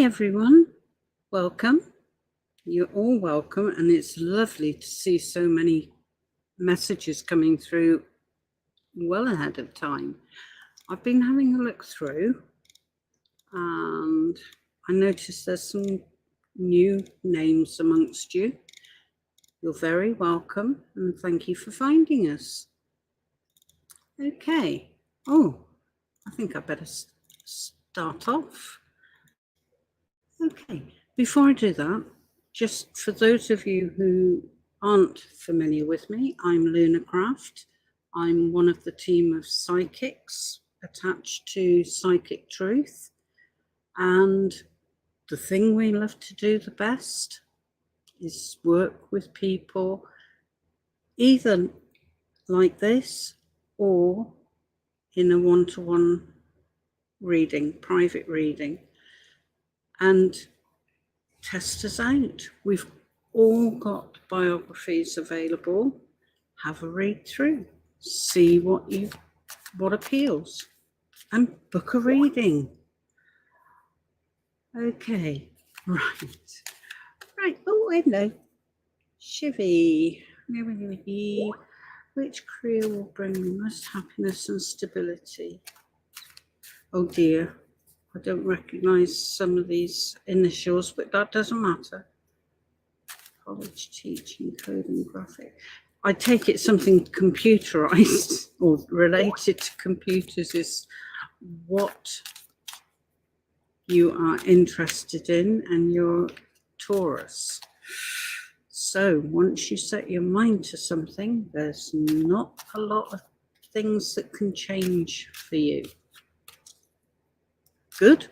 Hi everyone, welcome. You're all welcome, and it's lovely to see so many messages coming through well ahead of time. I've been having a look through and I noticed there's some new names amongst you. You're very welcome and thank you for finding us. Okay, I think I better start off. Okay, before I do that, just for those of you who aren't familiar with me, I'm Lunarcraft. I'm one of the team of psychics attached to Psychic Truth. And the thing we love to do the best is work with people either like this or in a one-to-one reading, private reading, and test us out. We've all got biographies available. Have a read through, see what appeals, and book a reading. Okay, right. Oh, hello, Shivy. Which career will bring the most happiness and stability? Oh dear, I don't recognise some of these initials, but that doesn't matter. College teaching, coding, graphic. I take it something computerized or related to computers is what you are interested in, and you're Taurus. So once you set your mind to something, there's not a lot of things that can change for you. Good.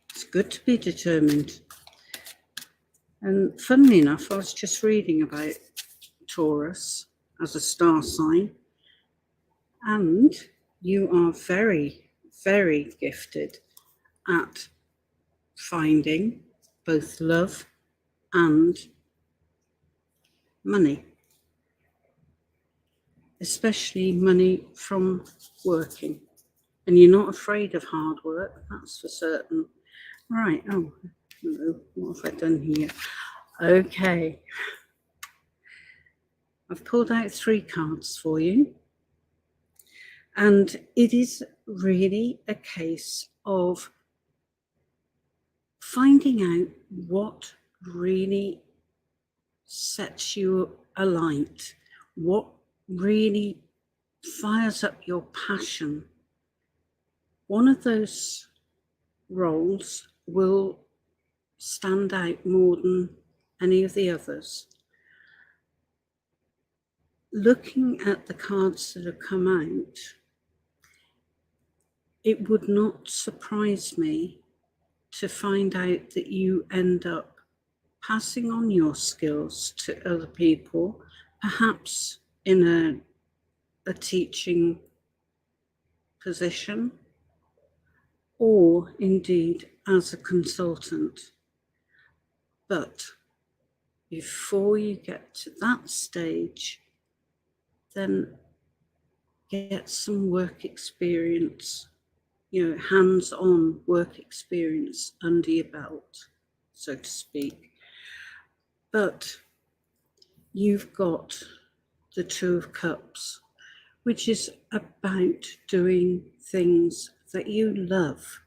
It's good to be determined. And funnily enough, I was just reading about Taurus as a star sign, and you are very, very gifted at finding both love and money, especially money from working. And you're not afraid of hard work, that's for certain. Right, oh, hello, what have I done here? Okay, I've pulled out 3 cards for you, and it is really a case of finding out what really sets you alight, what really fires up your passion. One of those roles will stand out more than any of the others. Looking at the cards that have come out, it would not surprise me to find out that you end up passing on your skills to other people, perhaps in a teaching position, or indeed as a consultant. But before you get to that stage, then get some work experience, hands-on work experience under your belt, so to speak. But you've got the 2 of Cups, which is about doing things that you love,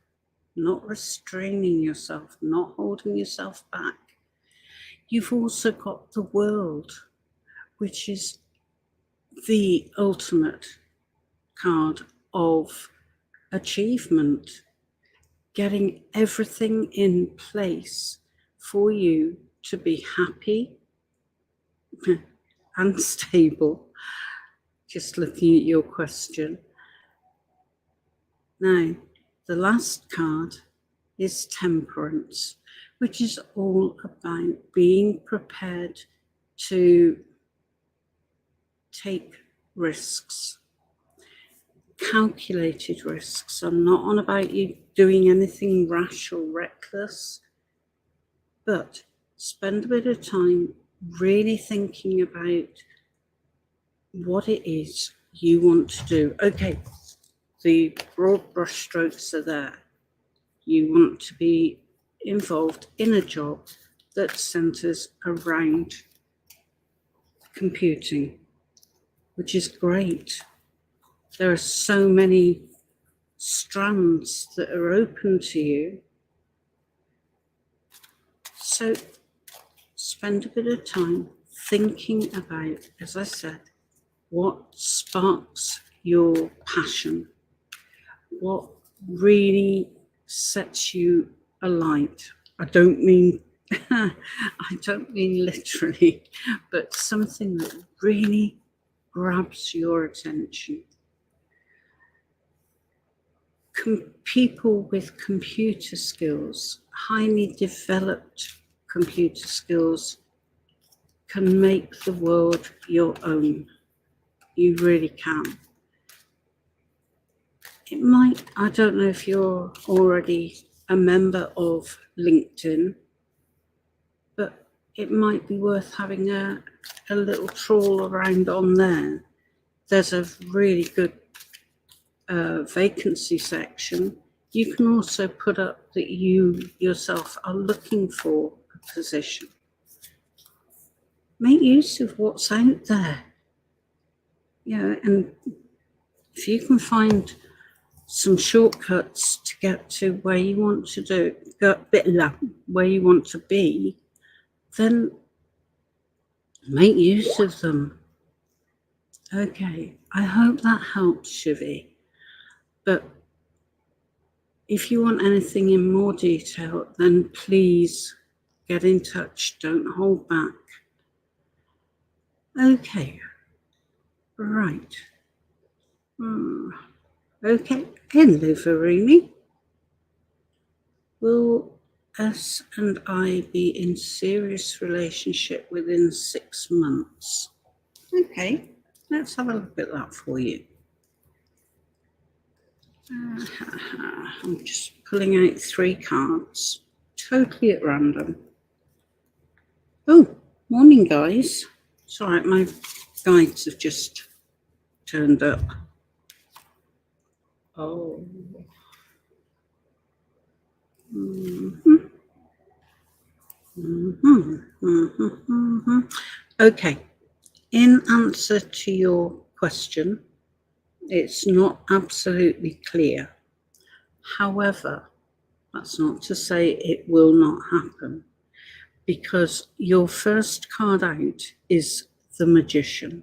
not restraining yourself, not holding yourself back. You've also got the World, which is the ultimate card of achievement, getting everything in place for you to be happy and stable. Just looking at your question. Now, the last card is Temperance, which is all about being prepared to take risks, calculated risks. I'm not on about you doing anything rash or reckless, but spend a bit of time really thinking about what it is you want to do. Okay, the broad brush strokes are there. You want to be involved in a job that centers around computing, which is great. There are so many strands that are open to you. So spend a bit of time thinking about, as I said, what sparks your passion, what really sets you alight. I don't mean literally, but something that really grabs your attention. People with computer skills, highly developed computer skills, can make the world your own. You really can. It might, I don't know if you're already a member of LinkedIn, but it might be worth having a little trawl around on there. There's a really good vacancy section. You can also put up that you yourself are looking for a position. Make use of what's out there. Yeah, and if you can find some shortcuts to get to where you want to where you want to be, then make use of them. Okay, I hope that helps, Shivi. But if you want anything in more detail, then please get in touch. Don't hold back. Okay, right. Okay, hello, Varuni. Will S and I be in serious relationship within 6 months? Okay, let's have a look at that for you. I'm just pulling out 3 cards, totally at random. Oh, morning, guys. It's all right, my guides have just turned up. Oh. Okay, in answer to your question, it's not absolutely clear. However, that's not to say it will not happen, because your first card out is the Magician.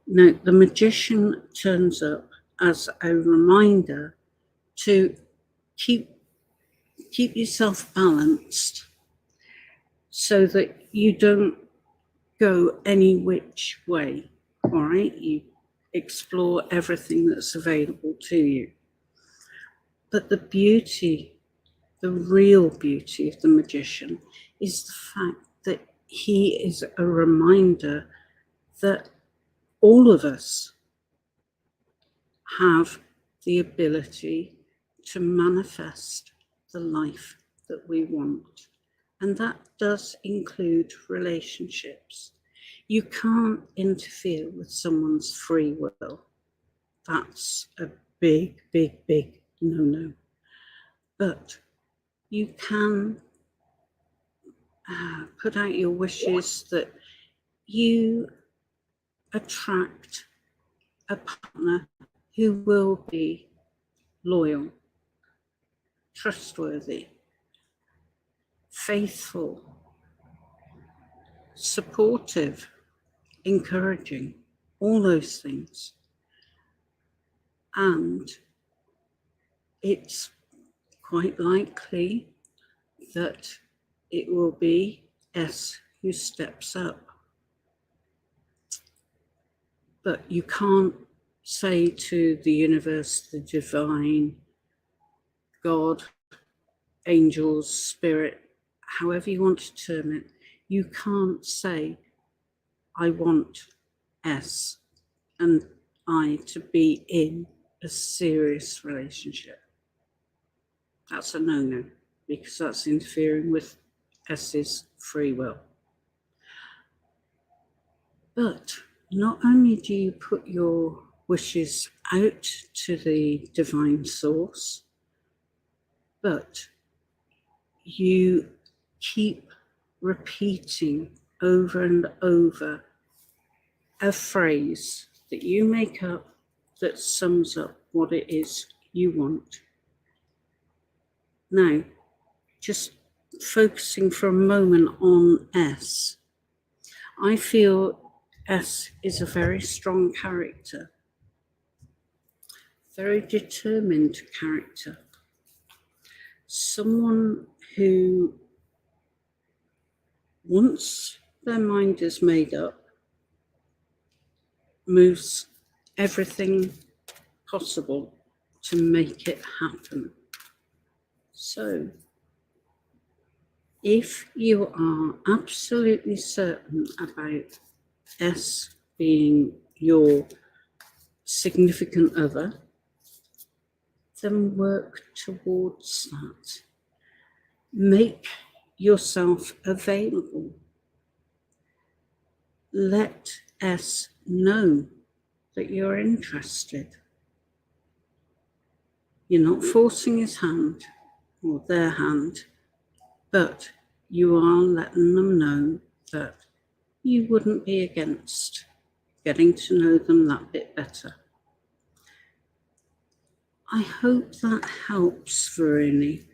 Now, the Magician turns up as a reminder to keep yourself balanced so that you don't go any which way, all right? You explore everything that's available to you. But the beauty, the real beauty of the Magician is the fact that he is a reminder that all of us have the ability to manifest the life that we want. And that does include relationships. You can't interfere with someone's free will. That's a big, big, big no-no. But you can put out your wishes that you attract a partner who will be loyal, trustworthy, faithful, supportive, encouraging, all those things. And it's quite likely that it will be S who steps up. But you can't say to the universe, the divine, God, angels, spirit, however you want to term it, you can't say, I want S and I to be in a serious relationship. That's a no-no, because that's interfering with S's free will. But not only do you put your wishes out to the divine source, but you keep repeating over and over a phrase that you make up that sums up what it is you want. Now, just focusing for a moment on S, I feel S is a very strong character, very determined character, someone who, once their mind is made up, moves everything possible to make it happen. So, if you are absolutely certain about S being your significant other, then work towards that. Make yourself available. Let S know that you're interested. You're not forcing his hand or their hand, but you are letting them know that you wouldn't be against getting to know them that bit better. I hope that helps, Veroni.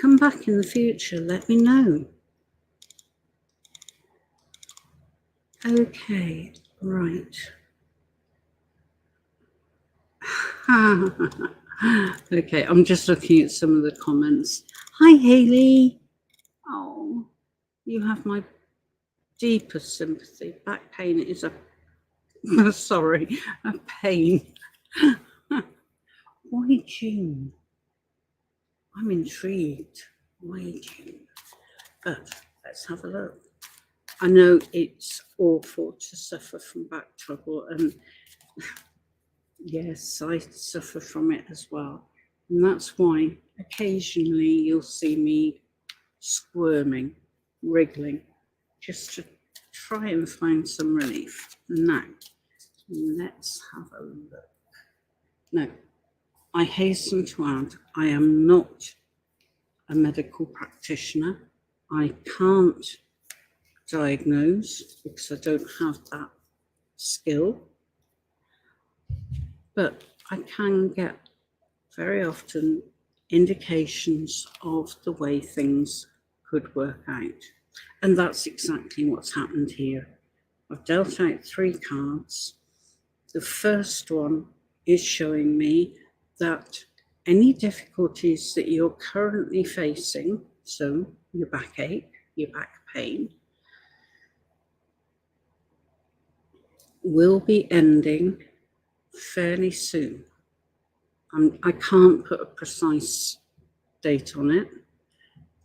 Come back in the future, let me know. Okay, right. Okay, I'm just looking at some of the comments. Hi, Hayley. Oh, you have my deepest sympathy. Back pain is a, sorry, a pain. Why June? I'm intrigued. Why June? But let's have a look. I know it's awful to suffer from back trouble, and yes, I suffer from it as well. And that's why occasionally you'll see me squirming, wriggling, just to try and find some relief. Now, let's have a look. Now, I hasten to add, I am not a medical practitioner. I can't diagnose because I don't have that skill, but I can get very often indications of the way things could work out. And that's exactly what's happened here. I've dealt out 3 cards. The first one is showing me that any difficulties that you're currently facing, so your backache, your back pain, will be ending fairly soon. I can't put a precise date on it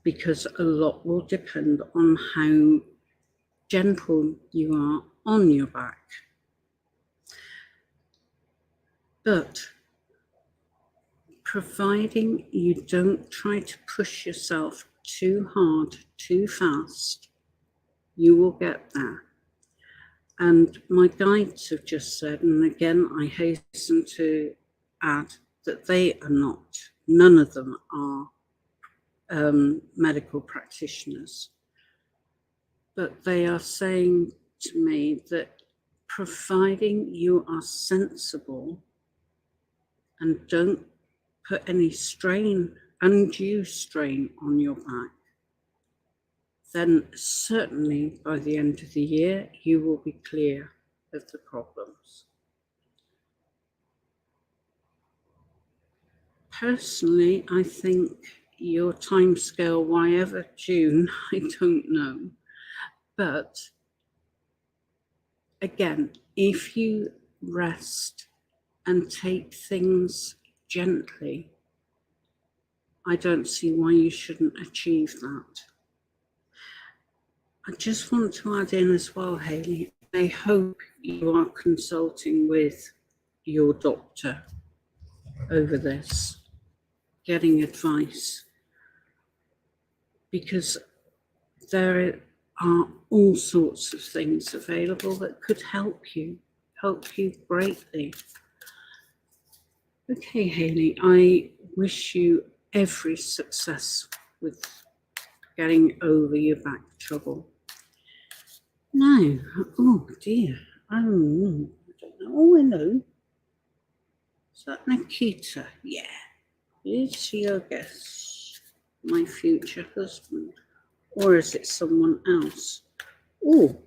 because a lot will depend on how gentle you are on your back. But providing you don't try to push yourself too hard, too fast, you will get there. And my guides have just said, and again, I hasten to add that they are not, none of them are medical practitioners, but they are saying to me that providing you are sensible and don't put any strain, undue strain on your back, then certainly by the end of the year, you will be clear of the problems. Personally, I think your timescale, why ever June, I don't know. But again, if you rest and take things gently, I don't see why you shouldn't achieve that. I just want to add in as well, Hayley, I hope you are consulting with your doctor over this, getting advice, because there are all sorts of things available that could help you greatly. Okay, Hayley, I wish you every success with getting over your back trouble. Now, oh dear, I don't know. Oh, hello. Is that Nikita? Yeah. Is your guess my future husband? Or is it someone else? Oh,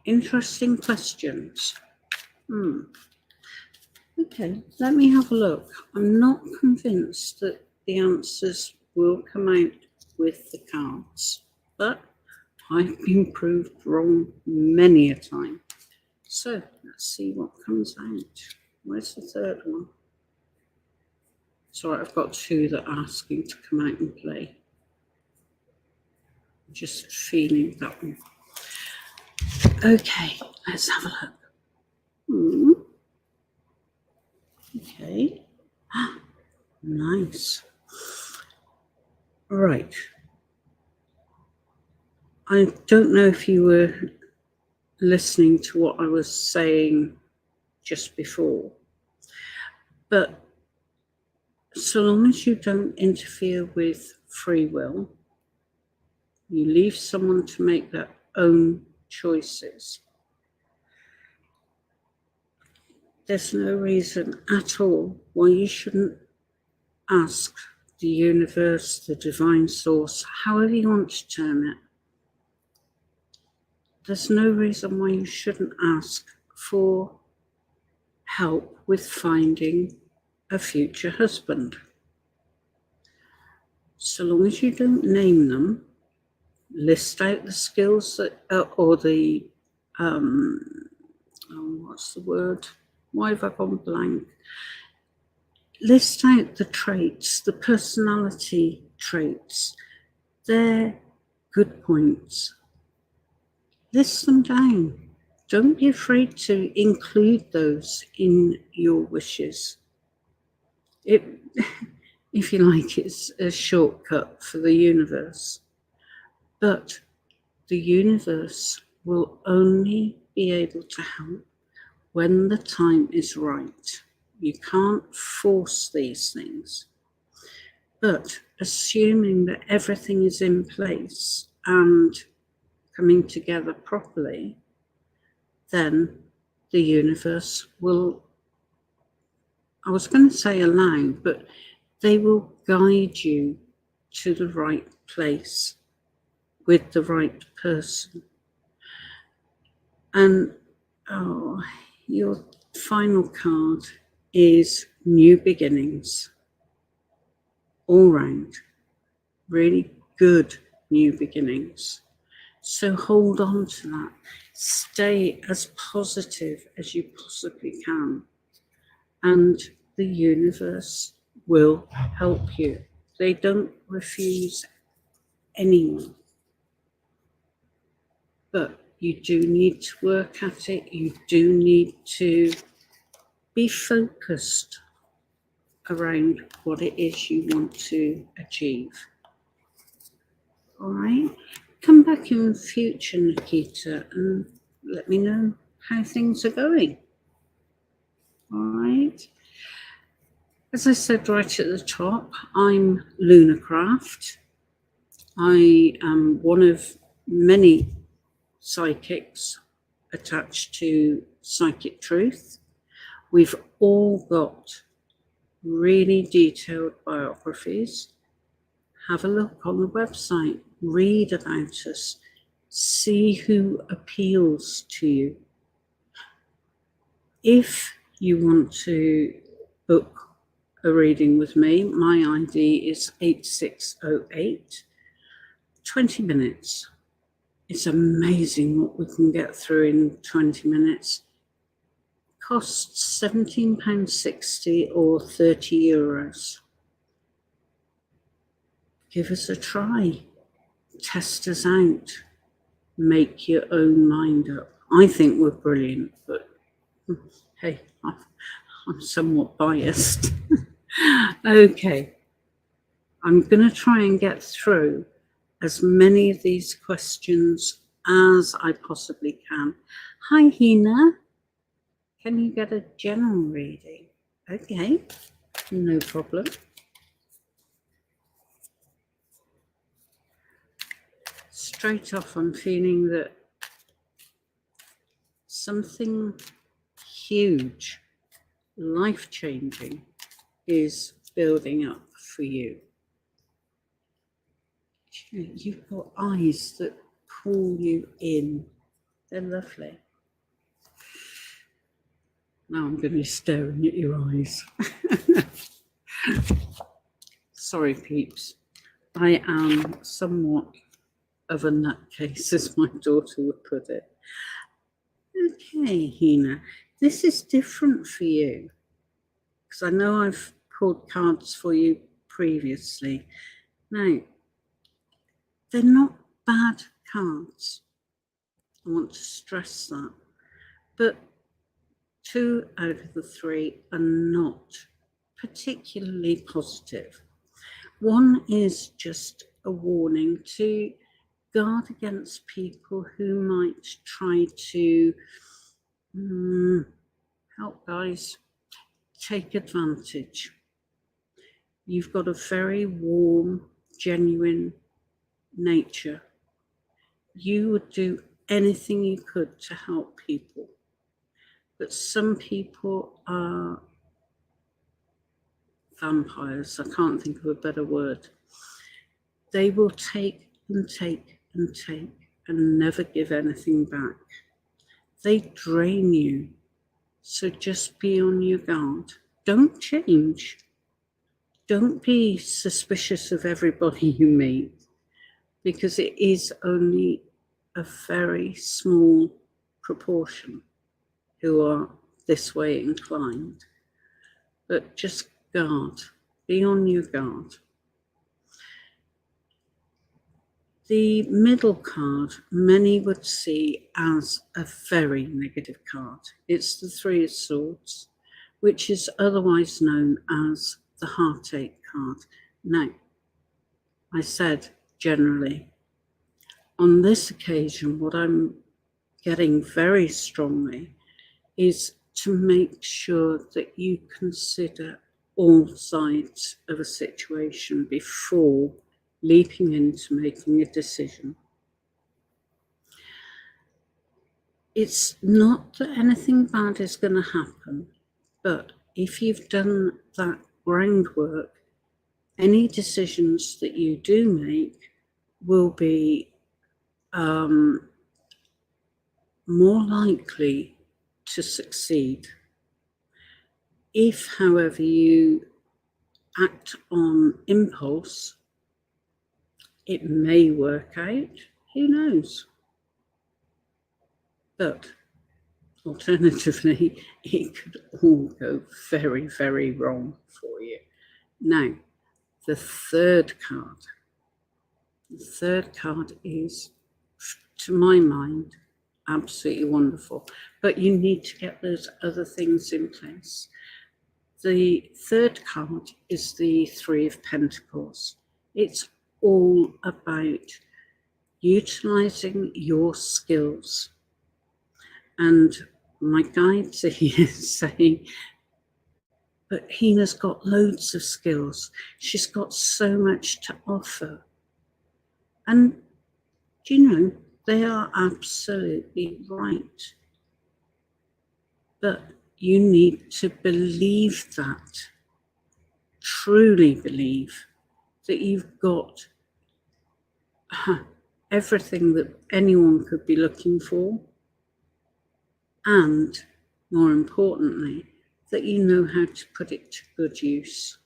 interesting questions. Okay, let me have a look. I'm not convinced that the answers will come out with the cards, but I've been proved wrong many a time. So let's see what comes out. Where's the third one? Sorry, I've got two that are asking to come out and play. Just feeling that one. Okay, let's have a look. Okay. Nice. Right. I don't know if you were listening to what I was saying just before, but so long as you don't interfere with free will, you leave someone to make their own choices, there's no reason at all why you shouldn't ask the universe, the divine source, however you want to term it. There's no reason why you shouldn't ask for help with finding a future husband. So long as you don't name them, list out the skills that, or the, what's the word? Why have I gone blank? List out the traits, the personality traits, their good points. List them down. Don't be afraid to include those in your wishes. If you like, it's a shortcut for the universe. But the universe will only be able to help when the time is right. You can't force these things. But assuming that everything is in place and coming together properly, then the universe will, I was going to say allow, but they will guide you to the right place with the right person. And your final card is new beginnings. All round, really good new beginnings. So hold on to that. Stay as positive as you possibly can. And the universe will help you. They don't refuse anyone. But you do need to work at it. You do need to be focused around what it is you want to achieve. All right? Come back in the future, Nikita, and let me know how things are going. All right? As I said right at the top, I'm Lunarcraft. I am one of many psychics attached to Psychic Truth. We've all got really detailed biographies. Have a look on the website, read about us, see who appeals to you. If you want to book a reading with me, my ID is 8608, 20 minutes. It's amazing what we can get through in 20 minutes. Costs £17.60 or €30. Give us a try. Test us out. Make your own mind up. I think we're brilliant, but hey, I'm somewhat biased. Okay. I'm going to try and get through as many of these questions as I possibly can. Hi, Hina. Can you get a general reading? Okay, no problem. straight off, I'm feeling that something huge, life-changing is building up for you. You've got eyes that pull you in. They're lovely. Now I'm going to be staring at your eyes. Sorry, peeps. I am somewhat of a nutcase, as my daughter would put it. Okay, Hina, this is different for you, because I know I've pulled cards for you previously. Now, they're not bad cards. I want to stress that. But 2 out of the 3 are not particularly positive. One is just a warning to guard against people who might try to help guys take advantage. You've got a very warm, genuine nature. You would do anything you could to help people. But some people are vampires. I can't think of a better word. They will take and take and take and never give anything back. They drain you. So just be on your guard. Don't change. Don't be suspicious of everybody you meet, because it is only a very small proportion who are this way inclined. But just guard. Be on your guard. The middle card, many would see as a very negative card. It's the 3 of Swords, which is otherwise known as the heartache card. Now, I said generally. On this occasion, what I'm getting very strongly is to make sure that you consider all sides of a situation before leaping into making a decision. It's not that anything bad is going to happen, but if you've done that groundwork, any decisions that you do make will be more likely to succeed. If, however, you act on impulse, it may work out, who knows? But alternatively, it could all go very, very wrong for you. Now, the third card. The third card is, to my mind, absolutely wonderful. But you need to get those other things in place. The third card is the 3 of Pentacles. It's all about utilizing your skills. And my guides are here saying, but Hina's got loads of skills. She's got so much to offer. And, you know, they are absolutely right. But you need to believe that, truly believe that you've got everything that anyone could be looking for, and more importantly, that you know how to put it to good use.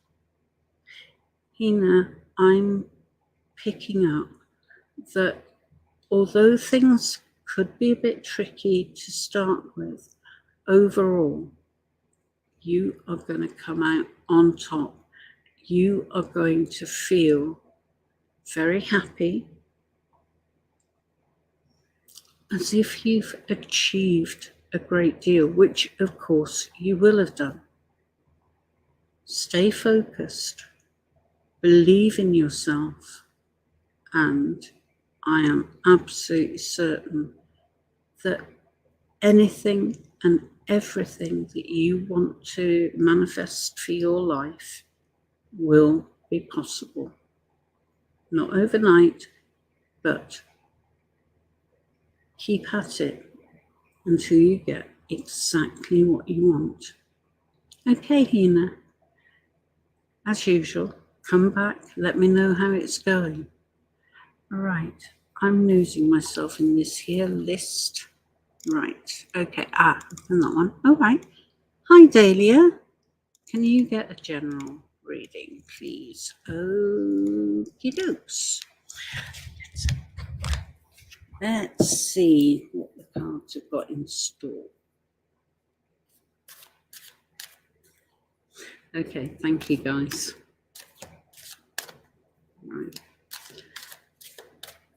Hina, I'm picking up that although things could be a bit tricky to start with, overall, you are going to come out on top. You are going to feel very happy, as if you've achieved a great deal, which of course you will have done. Stay focused, believe in yourself, and I am absolutely certain that anything and everything that you want to manifest for your life will be possible. Not overnight, but keep at it until you get exactly what you want. Okay, Hina, as usual, come back, let me know how it's going. All right, I'm losing myself in this here list. Right, okay, and that one. All right. Hi, Dahlia. Can you get a general reading, please? Okie dokes. Let's see what the cards have got in store. Okay, thank you, guys. Right.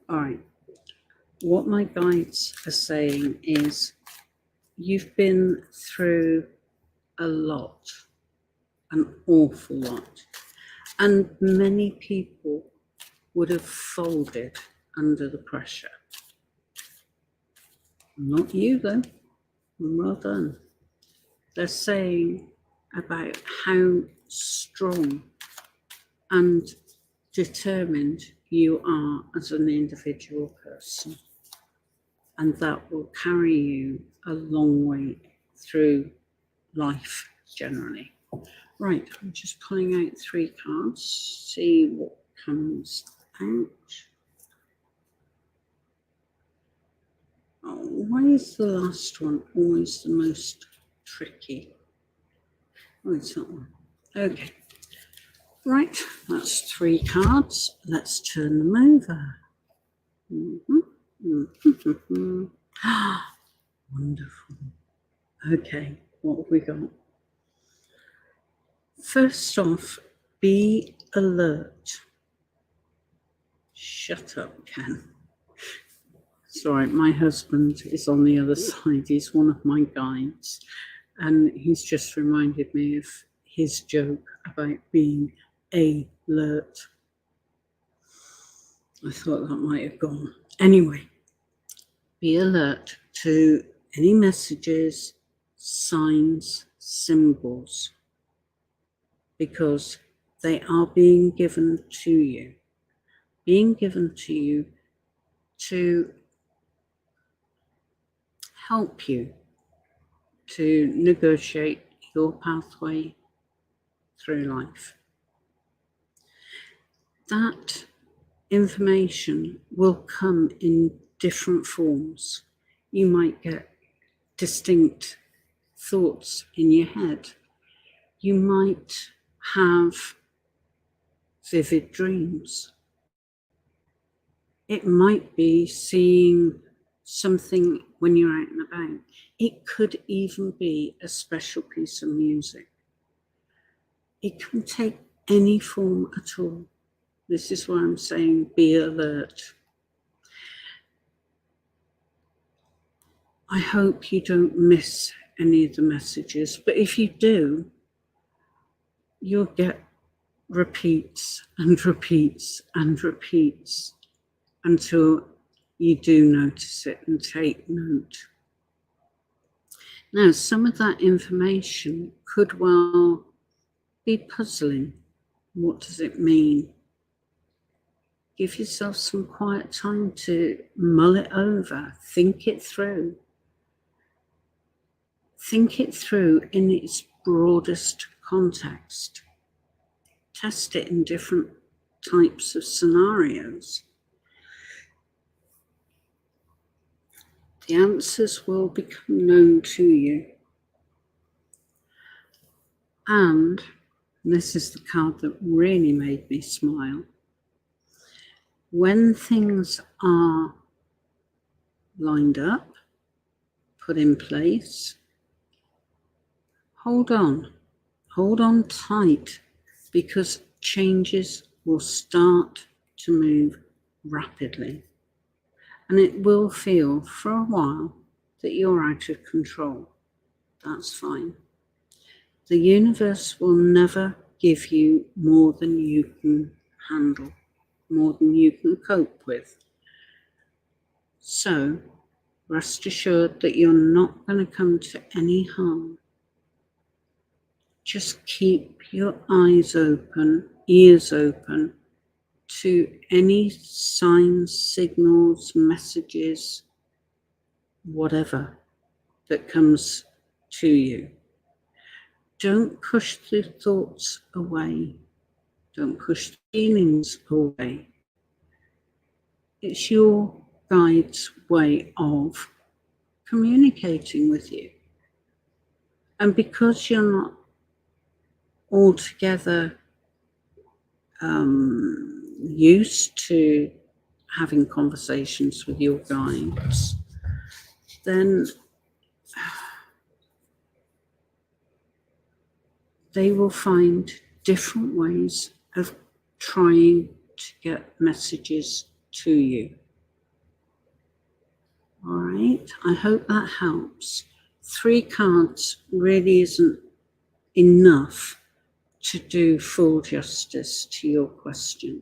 All right. What my guides are saying is you've been through a lot, an awful lot, and many people would have folded under the pressure. Not you, though. Well done. They're saying about how strong and determined you are as an individual person. And that will carry you a long way through life generally. Right, I'm just pulling out 3 cards, see what comes out. Oh, why is the last one always the most tricky? Oh, it's that one. Okay. Right, that's 3 cards. Let's turn them over. Wonderful. Okay, what have we got? First off, be alert. Shut up, Ken. Sorry, my husband is on the other side. He's one of my guides, and he's just reminded me of his joke about being alert. I thought that might have gone. Anyway, be alert to any messages, signs, symbols, because they are being given to you. Being given to you to help you to negotiate your pathway through life. That information will come in different forms. You might get distinct thoughts in your head. You might have vivid dreams. It might be seeing something when you're out and about. It could even be a special piece of music. It can take any form at all. This is why I'm saying be alert. I hope you don't miss any of the messages, but if you do, you'll get repeats and repeats and repeats until you do notice it and take note. Now, some of that information could well be puzzling. What does it mean? Give yourself some quiet time to mull it over, think it through. Think it through in its broadest context. Test it in different types of scenarios. The answers will become known to you. And this is the card that really made me smile. When things are lined up, put in place, hold on tight, because changes will start to move rapidly. And it will feel for a while that you're out of control. That's fine. The universe will never give you more than you can handle, more than you can cope with. So rest assured that you're not going to come to any harm. Just keep your eyes open, ears open to any signs, signals, messages whatever that comes to you. Don't push the thoughts away. Don't push the feelings away. It's your guide's way of communicating with you. And because you're not altogether used to having conversations with your guides, then they will find different ways of trying to get messages to you. All right, I hope that helps. 3 cards really isn't enough to do full justice to your question,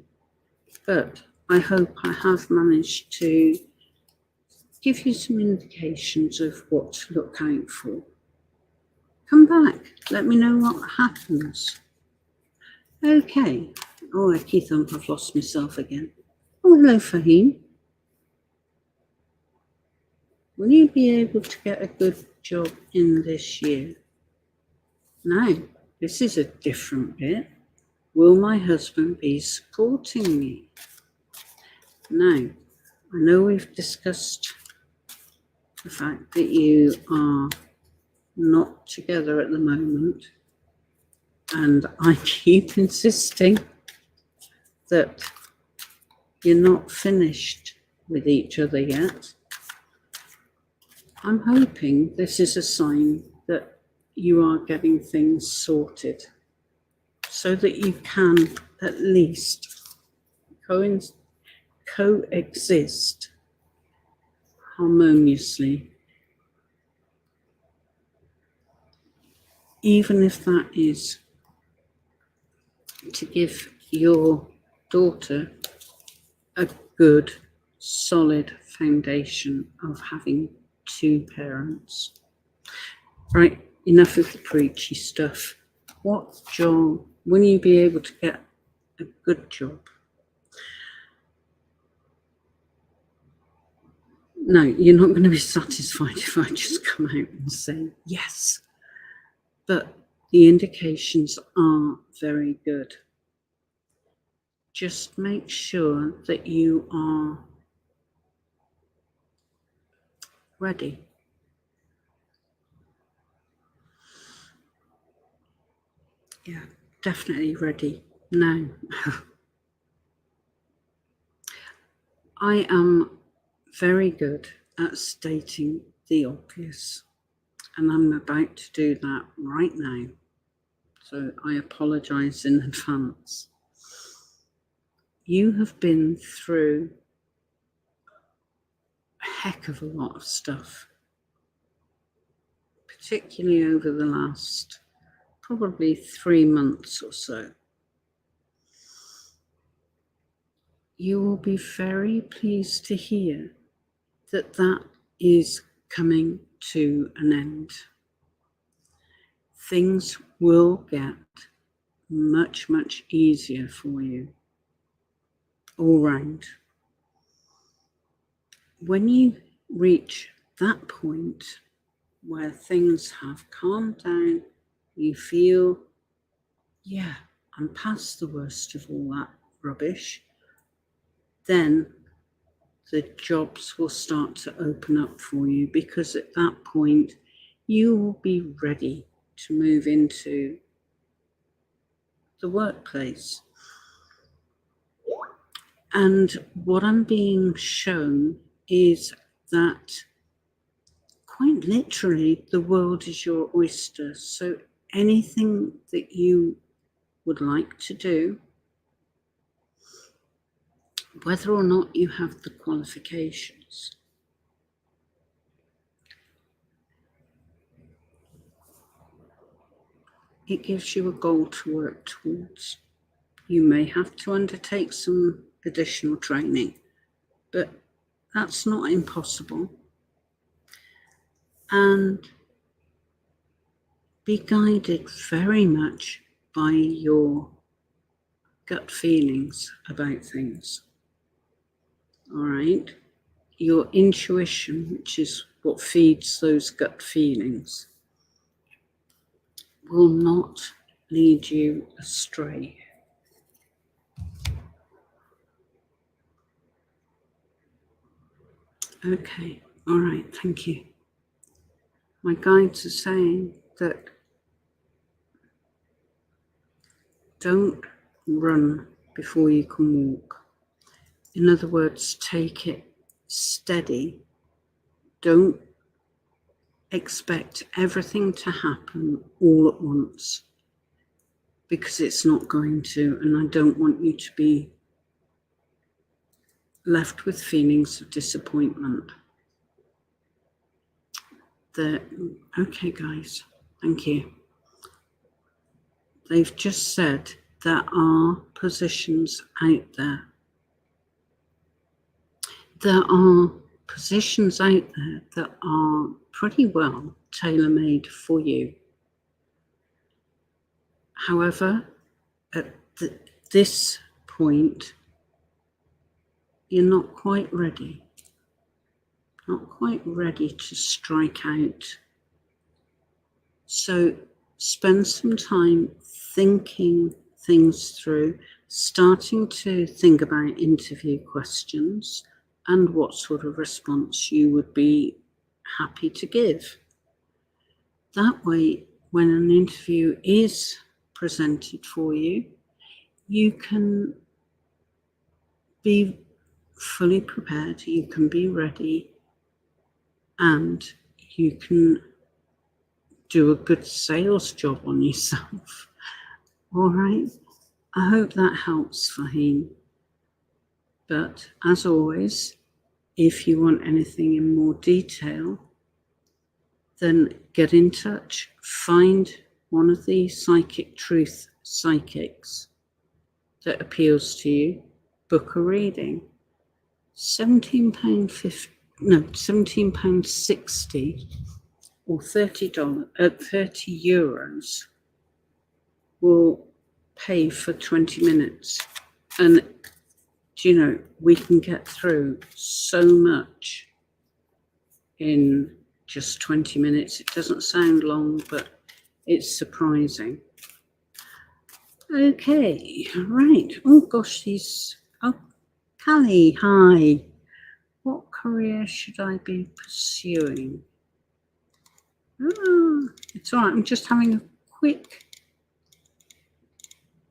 but I hope I have managed to give you some indications of what to look out for. Come back, let me know what happens. Okay. Oh, I keep on, I've lost myself again. Oh, hello, Fahim. Will you be able to get a good job in this year? Now, this is a different bit. Will my husband be supporting me? Now, I know we've discussed the fact that you are not together at the moment, and I keep insisting that you're not finished with each other yet. I'm hoping this is a sign that you are getting things sorted so that you can at least coexist harmoniously, even if that is to give your daughter a good, solid foundation of having 2 parents. Right, enough of the preachy stuff. What job will you be able to get a good job? No, you're not going to be satisfied if I just come out and say yes. But the indications are very good. Just make sure that you are ready. Yeah, definitely ready now. I am very good at stating the obvious, and I'm about to do that right now. So I apologize in advance. You have been through a heck of a lot of stuff, particularly over the last probably 3 months or so. You will be very pleased to hear that that is coming to an end. Things will get much, much easier for you all round. When you reach that point where things have calmed down, you feel, yeah, I'm past the worst of all that rubbish, then the jobs will start to open up for you, because at that point you will be ready to move into the workplace. And what I'm being shown is that quite literally the world is your oyster. So anything that you would like to do, whether or not you have the qualifications, it gives you a goal to work towards. You may have to undertake some additional training, but that's not impossible. And be guided very much by your gut feelings about things. All right? your intuition, which is what feeds those gut feelings, will not lead you astray. Okay, all right, thank you. My guides are saying that don't run before you can walk. In other words, take it steady. Don't expect everything to happen all at once, because it's not going to, and I don't want you to be left with feelings of disappointment. Okay, guys, thank you. They've just said there are positions out there. There are positions out there that are pretty well tailor-made for you. However, at this point, you're not quite ready. Not quite ready to strike out. So spend some time thinking things through, starting to think about interview questions and what sort of response you would be happy to give. That way, when an interview is presented for you, you can be fully prepared, you can be ready, and you can do a good sales job on yourself. All right, I hope that helps, Fahim. But as always, if you want anything in more detail, then get in touch. Find one of the Psychic Truth psychics that appeals to you. Book a reading. £17.60 or €30 at €30 will pay for 20 minutes. And do you know, we can get through so much in just 20 minutes. It doesn't sound long, but it's surprising. Okay, right. Oh gosh, Callie, hi. What career should I be pursuing? Oh, it's all right. I'm just having a quick.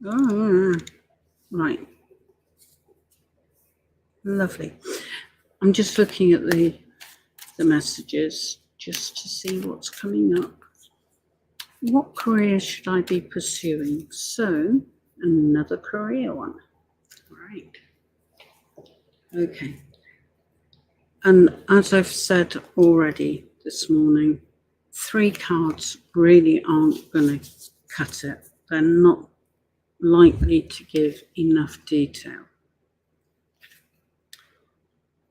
Oh, right. Lovely. I'm just looking at the messages just to see what's coming up. What career should I be pursuing? So, another career one. Right. Okay. And as I've said already this morning, 3 cards really aren't going to cut it. They're not likely to give enough detail.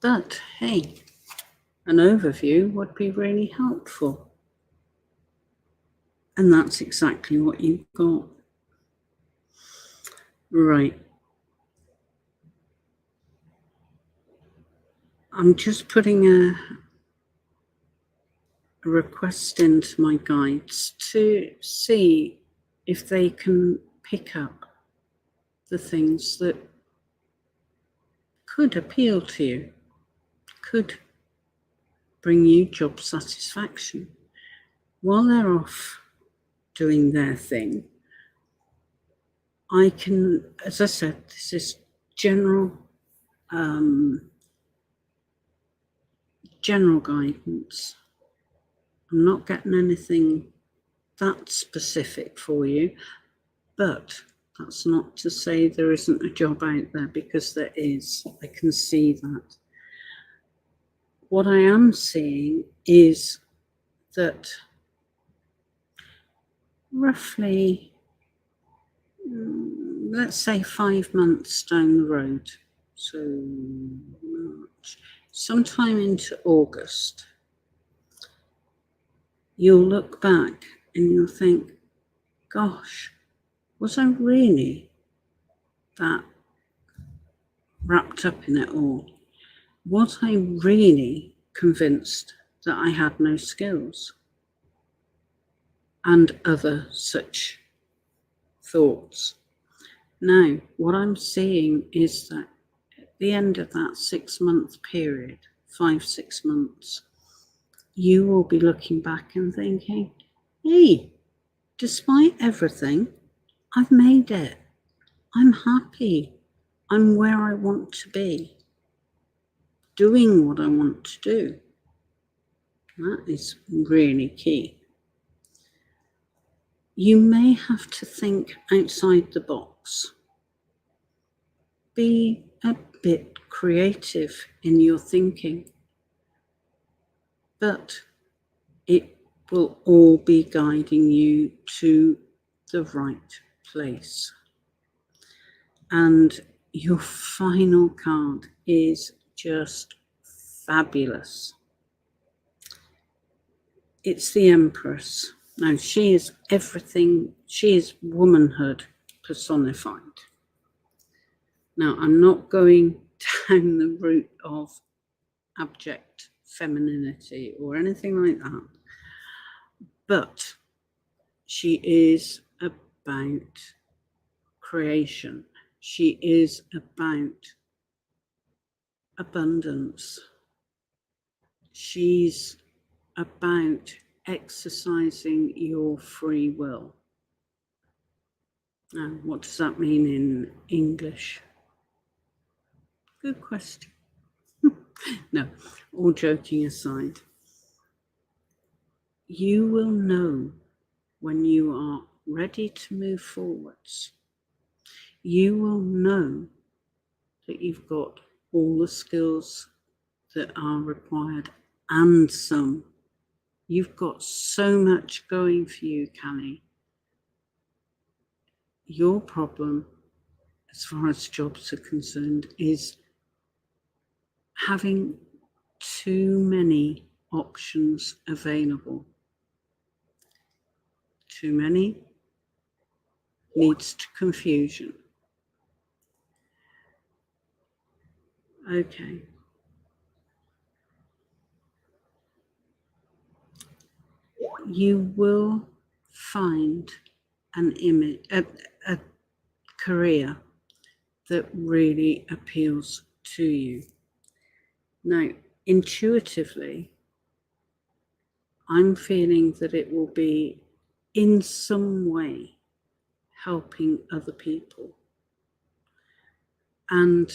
But hey, an overview would be really helpful. And that's exactly what you've got. Right. I'm just putting a request into my guides to see if they can pick up the things that could appeal to you, could bring you job satisfaction. While they're off doing their thing, I can, as I said, this is general guidance. I'm not getting anything that specific for you, but that's not to say there isn't a job out there, because there is. I can see that. What I am seeing is that roughly, let's say 5 months down the road, so March, sometime into August, you'll look back and you'll think, gosh, was I really that wrapped up in it all? Was I really convinced that I had no skills? And other such thoughts. Now, what I'm seeing is that at the end of that 6-month period, 5-6 months, you will be looking back and thinking, hey, despite everything, I've made it. I'm happy. I'm where I want to be, doing what I want to do. That is really key. You may have to think outside the box. Be a bit creative in your thinking, but it will all be guiding you to the right place. And your final card is just fabulous. It's the Empress. Now, she is everything. She is womanhood personified. Now, I'm not going down the route of abject femininity or anything like that, but she is about creation. She is about abundance. She's about exercising your free will. Now, what does that mean in English? Good question. No, all joking aside, you will know when you are ready to move forwards. You will know that you've got all the skills that are required and some. You've got so much going for you, Callie. Your problem, as far as jobs are concerned, is having too many options available. Too many leads to confusion. Okay. You will find an image, a career that really appeals to you. Now, intuitively, I'm feeling that it will be in some way helping other people. And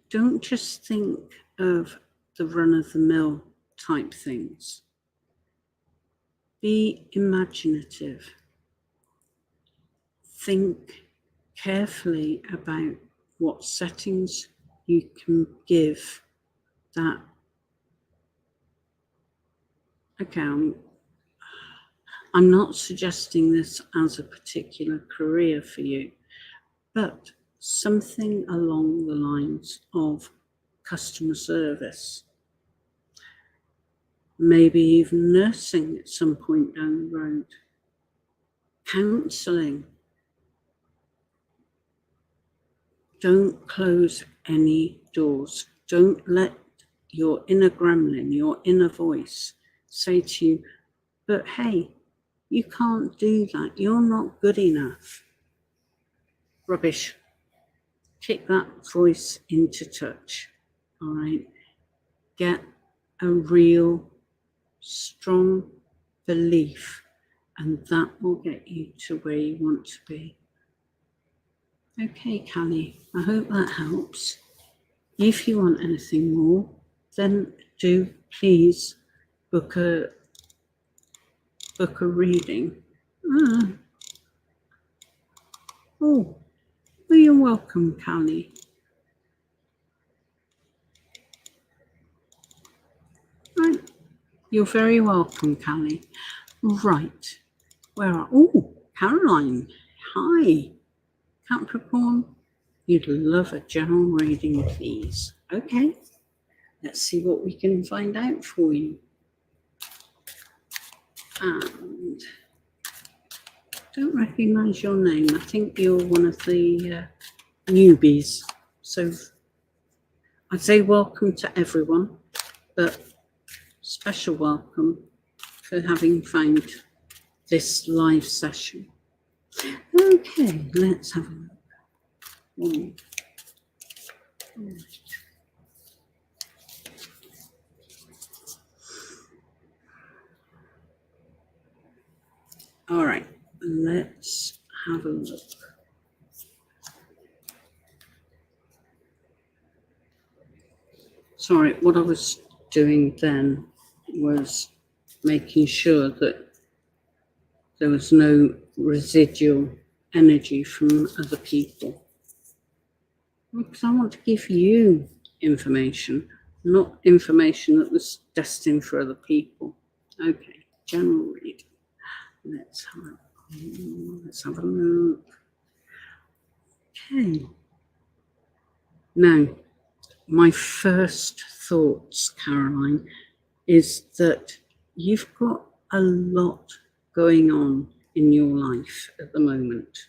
don't just think of the run-of-the-mill type things. Be imaginative. Think carefully about what settings you can give that. Okay, I'm not suggesting this as a particular career for you, but something along the lines of customer service, maybe even nursing at some point down the road, counselling. Don't close any doors. Don't let your inner gremlin, your inner voice say to you, but hey, you can't do that. You're not good enough. Rubbish. Kick that voice into touch. All right. Get a real strong belief, and that will get you to where you want to be. Okay, Callie, I hope that helps. If you want anything more, then do please book a reading. Oh, well, you're welcome, Callie. Right, you're very welcome, Callie. Right, oh, Caroline, hi. Capricorn, you'd love a general reading, please. Okay, let's see what we can find out for you. And don't recognise your name. I think you're one of the newbies. So I'd say welcome to everyone, but special welcome for having found this live session. Okay, let's have a look. All right, let's have a look. Sorry, what I was doing then was making sure that there was no residual energy from other people. Because I want to give you information, not information that was destined for other people. Okay, general reading. Let's have a look. Okay. Now, my first thoughts, Caroline, is that you've got a lot going on in your life at the moment.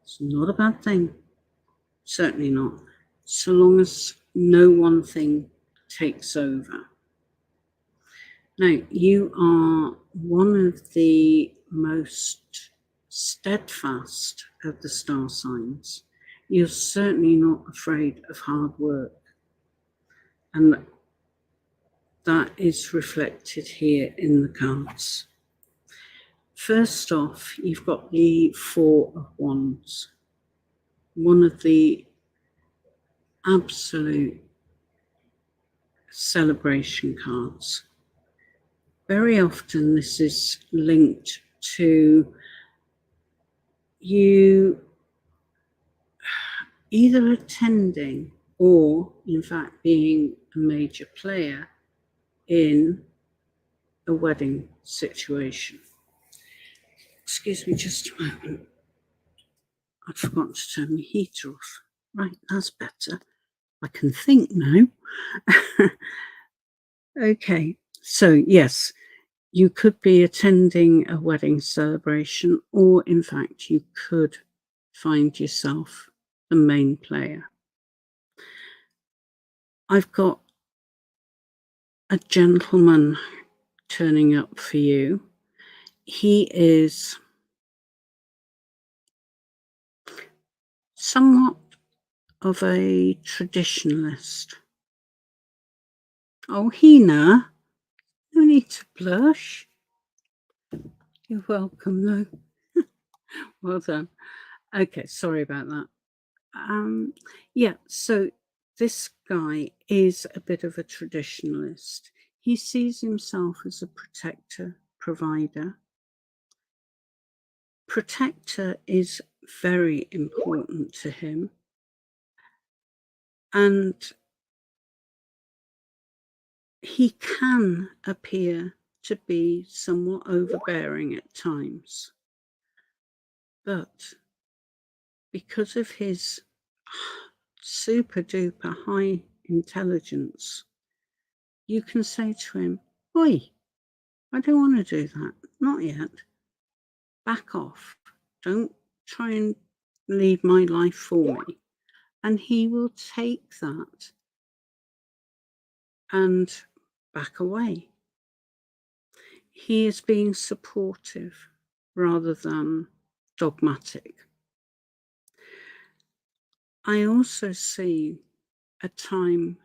It's not a bad thing, certainly not, so long as no one thing takes over. Now, you are one of the most steadfast of the star signs. You're certainly not afraid of hard work. And that is reflected here in the cards. First off, you've got the Four of Wands, one of the absolute celebration cards. Very often this is linked to you either attending or, in fact, being a major player in a wedding situation. Excuse me just a moment. I'd forgotten to turn my heater off. Right, that's better. I can think now. Okay, so yes, you could be attending a wedding celebration, or in fact, you could find yourself the main player. I've got a gentleman turning up for you. He is somewhat of a traditionalist. Oh, Hina, no need to blush. You're welcome, though. Well done. Okay, sorry about that. Yeah, so this guy is a bit of a traditionalist. He sees himself as a protector, provider. Protector is very important to him. And he can appear to be somewhat overbearing at times. But because of his super duper high intelligence, you can say to him, "Oi, I don't want to do that. Not yet. Back off. Don't try and lead my life for me." And he will take that and back away. He is being supportive rather than dogmatic. I also see a time,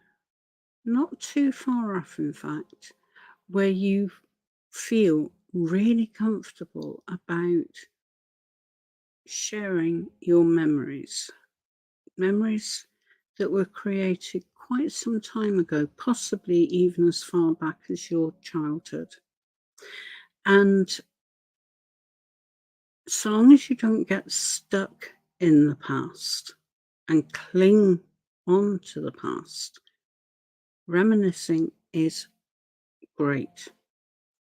not too far off, in fact, where you feel really comfortable about sharing your memories that were created quite some time ago, possibly even as far back as your childhood. And so long as you don't get stuck in the past and cling on to the past, reminiscing is great.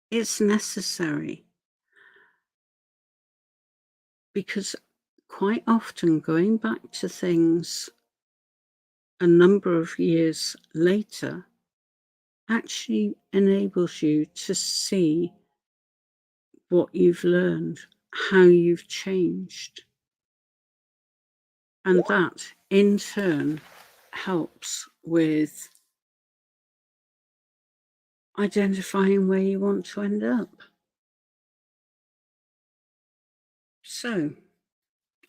It's necessary, because quite often going back to things a number of years later actually enables you to see what you've learned, how you've changed. And that, in turn, helps with identifying where you want to end up. So,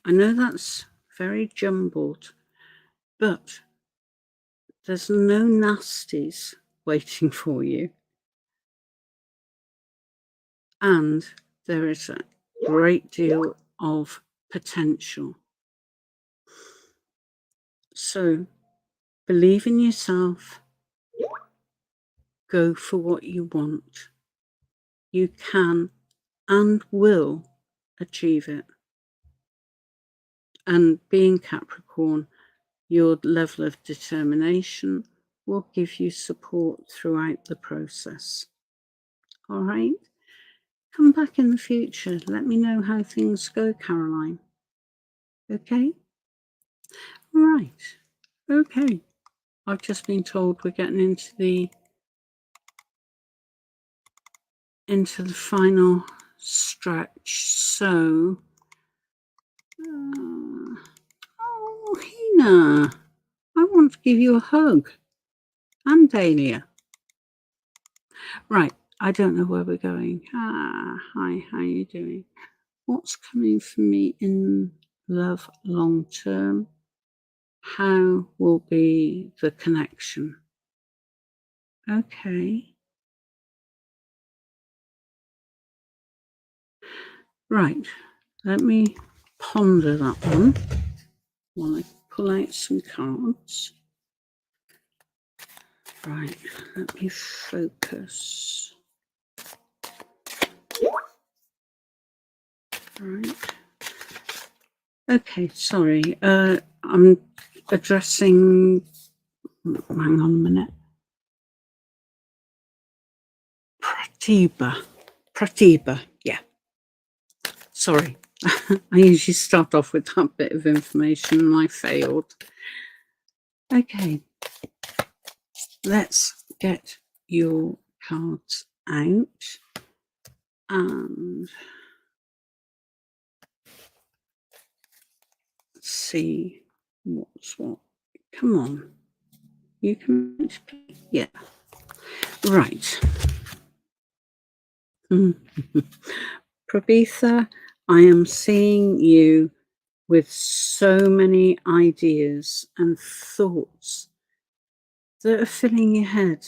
I know that's very jumbled, but there's no nasties waiting for you. And there is a great deal of potential. So believe in yourself. Go for what you want. You can and will achieve it. And being Capricorn, your level of determination will give you support throughout the process. All right? Come back in the future. Let me know how things go, Caroline. Okay? Right. Okay. I've just been told we're getting into the final stretch. So, oh, Hina, I want to give you a hug. And Dahlia. Right. I don't know where we're going. Hi, how are you doing? What's coming for me in love long term? How will be the connection? Okay. Right. Let me ponder that one while I pull out some cards. Right. Let me focus. Right. Okay, sorry. I'm addressing. Hang on a minute. Pratibha. Yeah. Sorry. I usually start off with that bit of information and I failed. Okay. Let's get your cards out and see what's what. Come on. You can. Yeah. Right. Prabitha, I am seeing you with so many ideas and thoughts that are filling your head.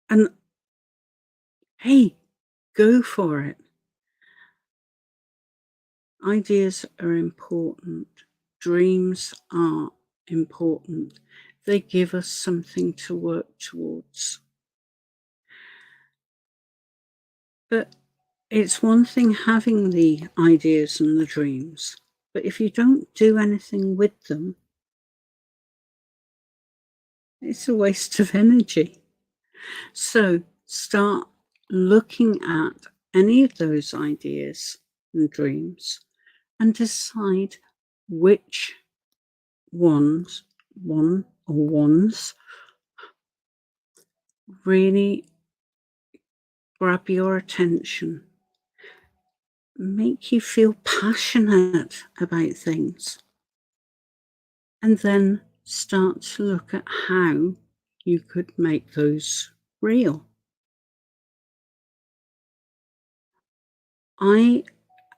And hey, go for it. Ideas are important. Dreams are important. They give us something to work towards. But it's one thing having the ideas and the dreams, but if you don't do anything with them, it's a waste of energy. So start looking at any of those ideas and dreams and decide which ones really grab your attention, make you feel passionate about things, and then start to look at how you could make those real. I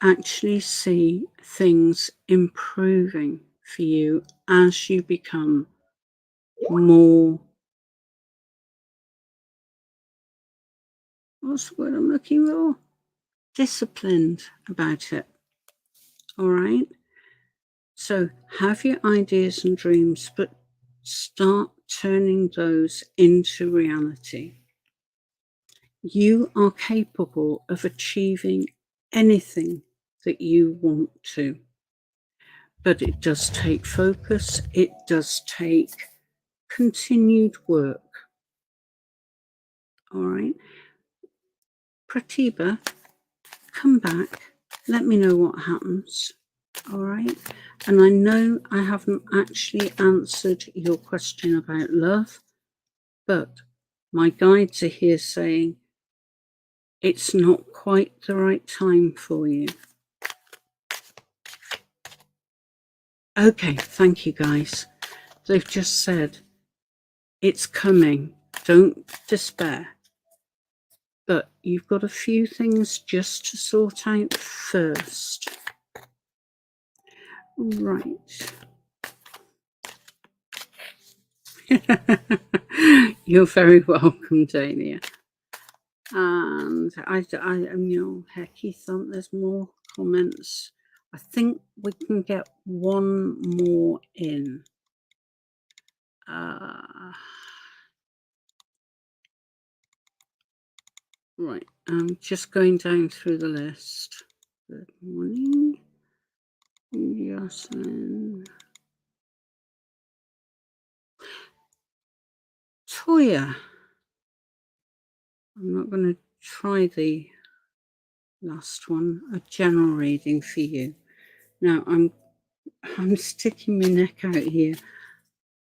actually see things improving for you as you become more, what's the word I'm looking for? Disciplined about it. All right. So have your ideas and dreams, but start turning those into reality. You are capable of achieving anything that you want to. But it does take focus. It does take continued work. All right. Pratibha, come back. Let me know what happens. All right. And I know I haven't actually answered your question about love, but my guides are here saying it's not quite the right time for you. Okay, thank you guys. they've just said, it's coming, don't despair. But you've got a few things just to sort out first. Right. You're very welcome, Dania. And Hecky thought there's more comments. I think we can get one more in. Right, I'm just going down through the list. Good morning, Jocelyn. Toya. I'm not going to try the last one, a general reading for you. Now, I'm sticking my neck out here.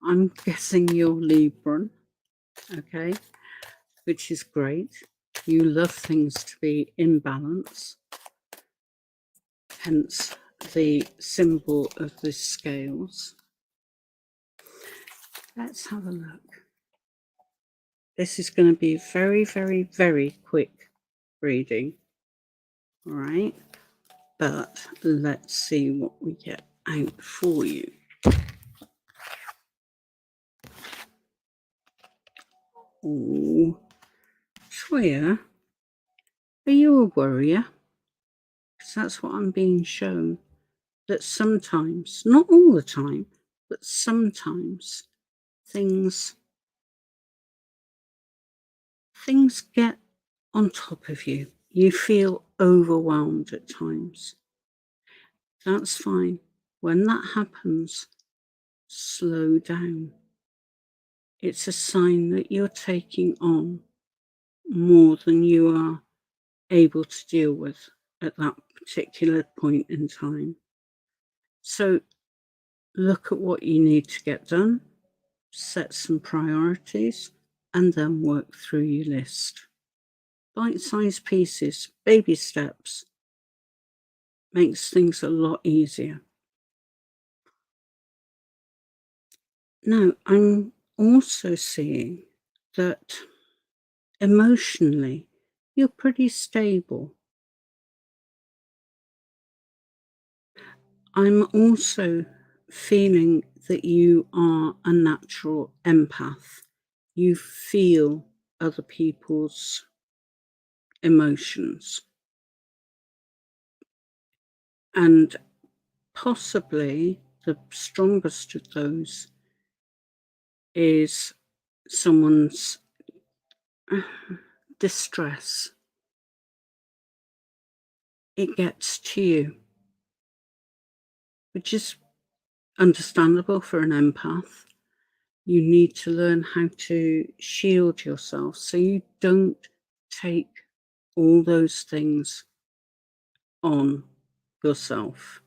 I'm guessing you're Libran, okay, which is great. You love things to be in balance, hence the symbol of the scales. Let's have a look. This is going to be very, very, very quick reading, all right? But let's see what we get out for you. Oh, Toya, are you a worrier? Because that's what I'm being shown. That sometimes, not all the time, but sometimes things get on top of you. You feel overwhelmed at times. That's fine. When that happens, slow down. It's a sign that you're taking on more than you are able to deal with at that particular point in time. So look at what you need to get done, set some priorities, and then work through your list. Bite-sized pieces, baby steps, makes things a lot easier. Now, I'm also seeing that emotionally, you're pretty stable. I'm also feeling that you are a natural empath. You feel other people's emotions. And possibly the strongest of those is someone's distress. It gets to you, which is understandable for an empath. You need to learn how to shield yourself so you don't take all those things on yourself.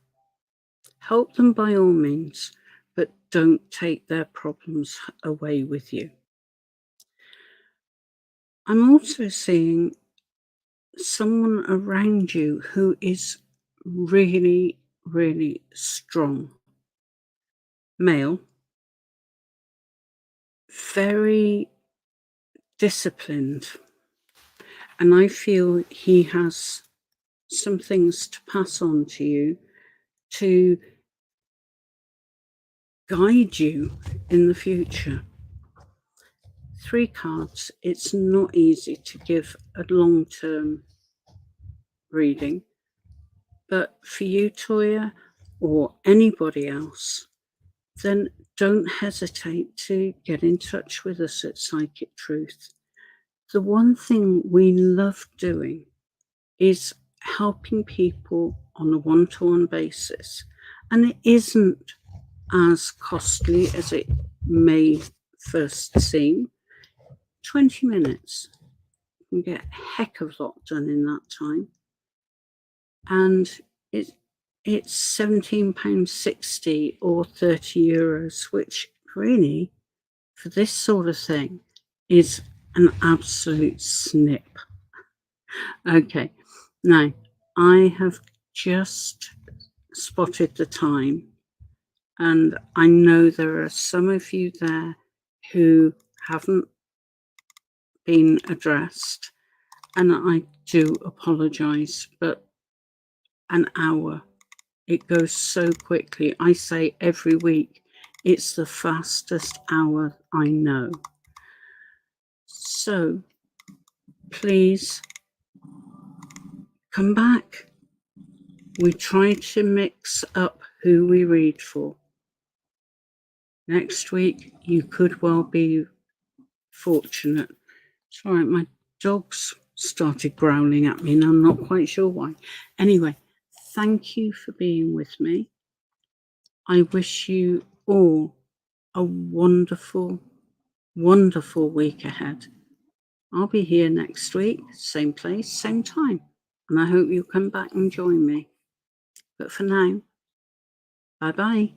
Help them by all means, but don't take their problems away with you. I'm also seeing someone around you who is really, really strong. Male, very disciplined. And I feel he has some things to pass on to you to guide you in the future. 3 cards, it's not easy to give a long-term reading, but for you, Toya, or anybody else, then don't hesitate to get in touch with us at Psychic Truth. The one thing we love doing is helping people on a one-to-one basis, and it isn't as costly as it may first seem. 20 minutes, you can get a heck of a lot done in that time. And it's £17.60 or €30, which really, for this sort of thing, is an absolute snip. Okay, now I have just spotted the time, And I know there are some of you there who haven't been addressed, and I do apologise, but an hour, it goes so quickly. I say every week, it's the fastest hour I know. So please come back. We try to mix up who we read for. Next week, you could well be fortunate. It's all right, my dog's started growling at me and I'm not quite sure why. Anyway, thank you for being with me. I wish you all a wonderful, wonderful week ahead. I'll be here next week, same place, same time. And I hope you'll come back and join me. But for now, bye-bye.